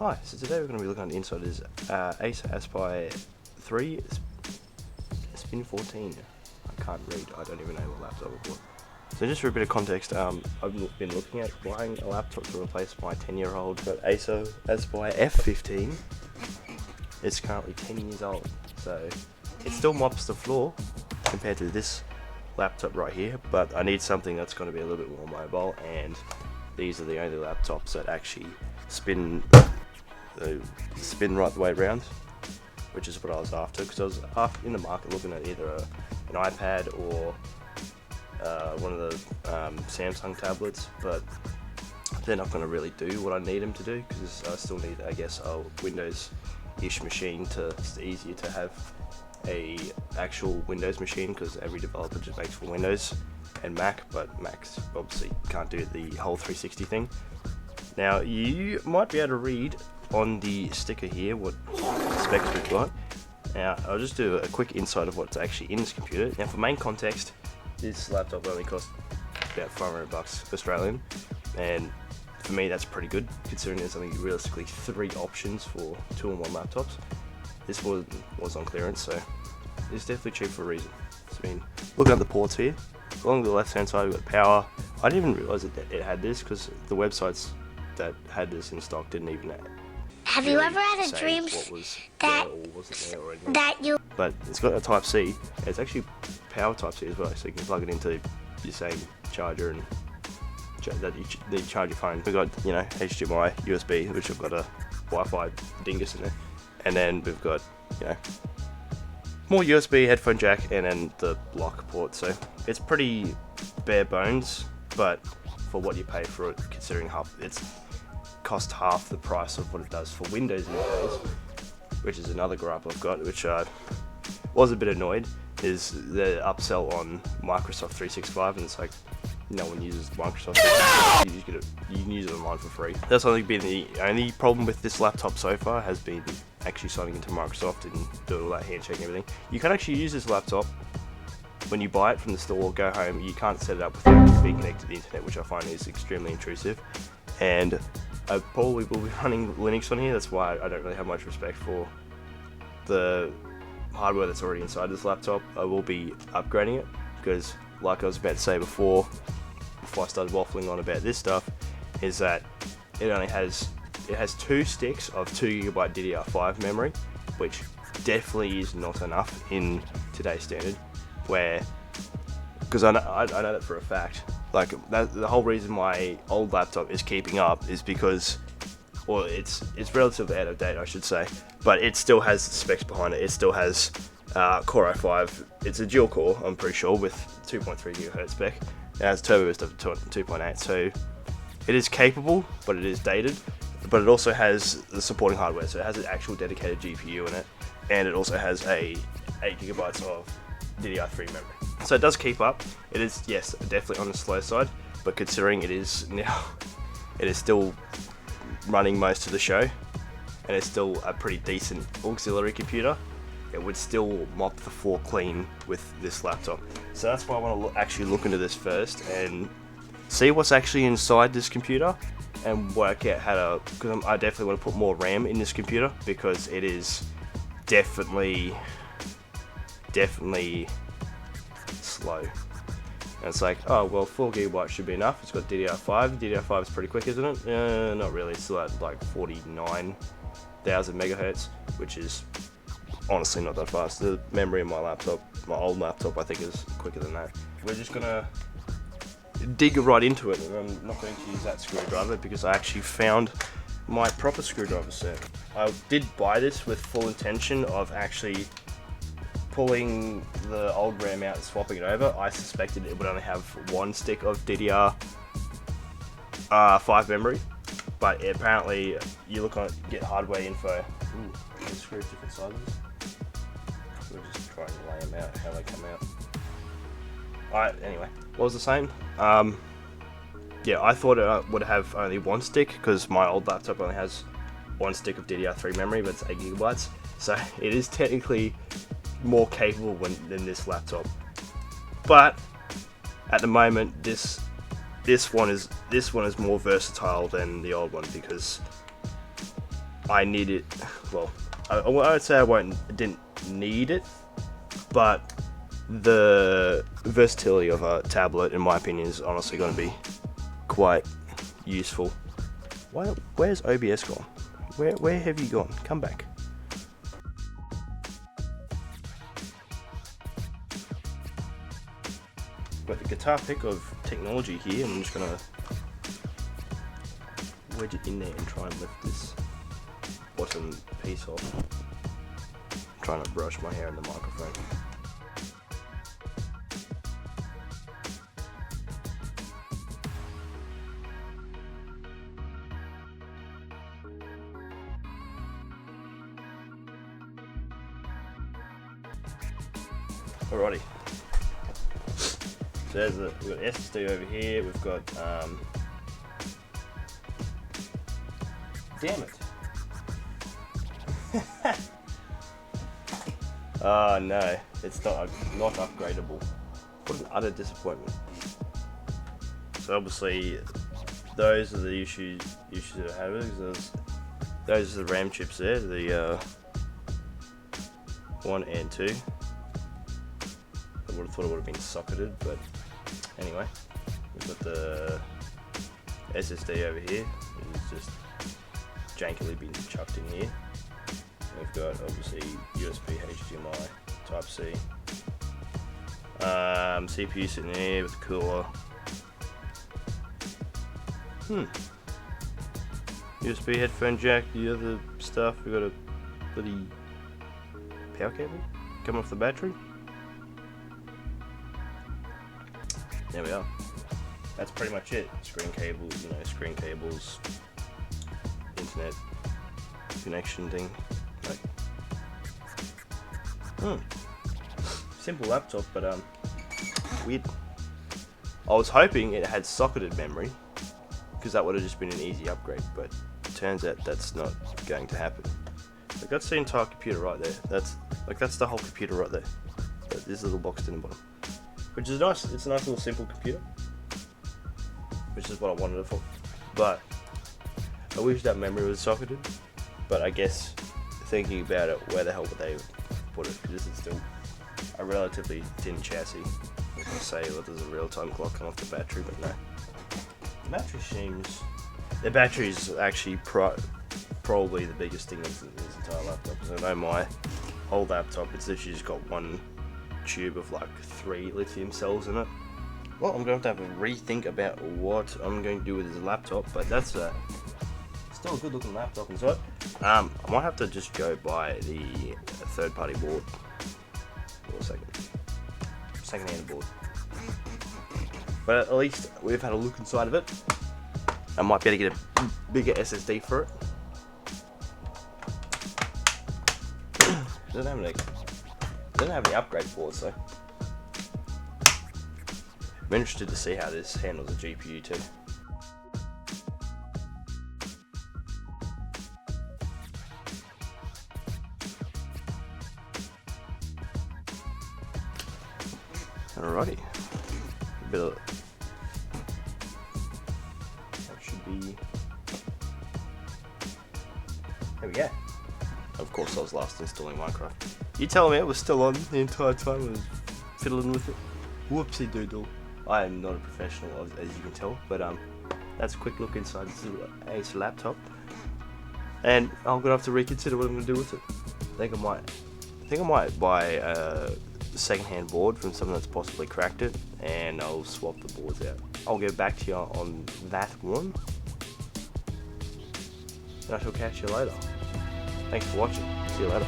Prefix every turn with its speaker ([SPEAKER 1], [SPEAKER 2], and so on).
[SPEAKER 1] Hi, so today we're going to be looking at the inside of this Acer Aspire 3 Spin 14. I can't read, I don't even know what laptop it was. So just for a bit of context, I've been looking at buying a laptop to replace my 10-year-old Acer Aspire F15. It's currently 10 years old, so it still mops the floor compared to this laptop right here, but I need something that's going to be a little bit more mobile, and these are the only laptops that actually spin right the way around, which is what I was after, because I was in the market looking at either an iPad or one of the Samsung tablets, but they're not going to really do what I need them to do, because I still need, I guess, a Windows-ish machine. It's easier to have a actual Windows machine, because every developer just makes for Windows and Mac, but Macs obviously can't do the whole 360 thing. Now, you might be able to read on the sticker here what specs we've got. Now, I'll just do a quick insight of what's actually in this computer. Now, for main context, this laptop only cost about $500 Australian, and for me that's pretty good, considering there's only realistically 3 options for 2-in-1 laptops. This was on clearance, so it's definitely cheap for a reason. So, I mean, looking at the ports here, along the left hand side we've got power. I didn't even realise that it had this, because the websites that had this in stock didn't even
[SPEAKER 2] Have you ever had a dream that you...
[SPEAKER 1] But it's got a Type-C, and it's actually power Type-C as well, so you can plug it into your same charger and you charge your phone. We've got, HDMI, USB, which have got a Wi-Fi dingus in there, and then we've got, more USB headphone jack, and then the block port. So it's pretty bare bones, but for what you pay for it, considering it's cost half the price of what it does for Windows these days, which is another gripe I've got, which I was a bit annoyed, is the upsell on Microsoft 365, and it's like, no one uses Microsoft 365, you can use it online for free. That's only been the only problem with this laptop so far, has been actually signing into Microsoft and doing all that handshake and everything. You can actually use this laptop when you buy it from the store, go home. You can't set it up without being connected to the internet, which I find is extremely intrusive, and I probably will be running Linux on here. That's why I don't really have much respect for the hardware that's already inside this laptop. I will be upgrading it, because like I was about to say before I started waffling on about this stuff, is that it has 2 sticks of 2GB DDR5 memory, which definitely is not enough in today's standard, because I know that for a fact. Like, the whole reason my old laptop is keeping up is because, well, it's relatively out of date, I should say, but it still has the specs behind it. It still has Core i5. It's a dual core, I'm pretty sure, with 2.3 GHz spec. It has turbo boost up to 2.8, so it is capable, but it is dated. But it also has the supporting hardware, so it has an actual dedicated GPU in it, and it also has a 8GB of DDR3 memory. So it does keep up. It is, yes, definitely on the slow side, but considering it is still running most of the show, and it's still a pretty decent auxiliary computer, it would still mop the floor clean with this laptop. So that's why I want to actually look into this first and see what's actually inside this computer, and work out how to, because I definitely want to put more RAM in this computer, because it is definitely slow. And it's like, oh well, 4GB should be enough. It's got DDR5. DDR5 is pretty quick, isn't it? Not really. It's still at like 49,000 megahertz, which is honestly not that fast. The memory in my old laptop, I think is quicker than that. We're just gonna dig right into it, and I'm not going to use that screwdriver, because I actually found my proper screwdriver set. I did buy this with full intention of actually pulling the old RAM out and swapping it over. I suspected it would only have 1 stick of DDR5 memory, but apparently you look on it, get hardware info. Ooh, the screws different sizes. We'll just try and lay them out, how they come out. Alright, anyway, what was I saying? Yeah, I thought it would have only 1 stick, because my old laptop only has 1 stick of DDR3 memory, but it's 8GB, so it is technically more capable than this laptop. But at the moment, this one is more versatile than the old one, because I need it. Well, I would say didn't need it, but the versatility of a tablet, in my opinion, is honestly going to be quite useful. Where's OBS gone? Where have you gone? Come back. Got the guitar pick of technology here. I'm just gonna wedge it in there and try and lift this bottom piece off. I'm trying to brush my hair in the microphone. Alrighty. So we've got SSD over here. We've got damn it. Oh no, it's not upgradable. What an utter disappointment. So obviously, those are the issues that I have. Those are the RAM chips there, the 1 and 2. I would have thought it would have been socketed, but anyway, we've got the SSD over here. It's just jankily been chucked in here. We've got obviously USB, HDMI, Type C. CPU sitting there with the cooler. USB headphone jack. The other stuff, we've got a bloody power cable coming off the battery. There we are. That's pretty much it. Screen cables, internet connection thing. Simple laptop, but weird. I was hoping it had socketed memory, because that would have just been an easy upgrade, but it turns out that's not going to happen. Like, that's the entire computer right there. That's the whole computer right there. This little box in the bottom. Which is nice. It's a nice little simple computer, which is what I wanted it for. But I wish that memory was socketed. But I guess thinking about it, where the hell would they put it? Because this is still a relatively thin chassis. I was going to say, well, there's a real-time clock coming off the battery, but no. The battery seems... The battery is actually probably the biggest thing in this entire laptop. Because I know my whole laptop, it's literally just got one tube of like 3 lithium cells in it. Well, I'm going to have a rethink about what I'm going to do with this laptop, but that's still a good looking laptop inside. I might have to just go buy the third party board for a second hand board, but at least we've had a look inside of it. I might be able to get a bigger SSD for it. Doesn't have any upgrade boards, so I'm interested to see how this handles a GPU too. Alrighty, a bit of that should be. There we go. Of course, I was last installing Minecraft. You tell me it was still on the entire time I was fiddling with it. Whoopsie doodle. I am not a professional, as you can tell, but that's a quick look inside this little Ace laptop, and I'm gonna have to reconsider what I'm gonna do with it. I think I might buy a second-hand board from someone that's possibly cracked it, and I'll swap the boards out. I'll get back to you on that one, and I shall catch you later. Thanks for watching. See you later.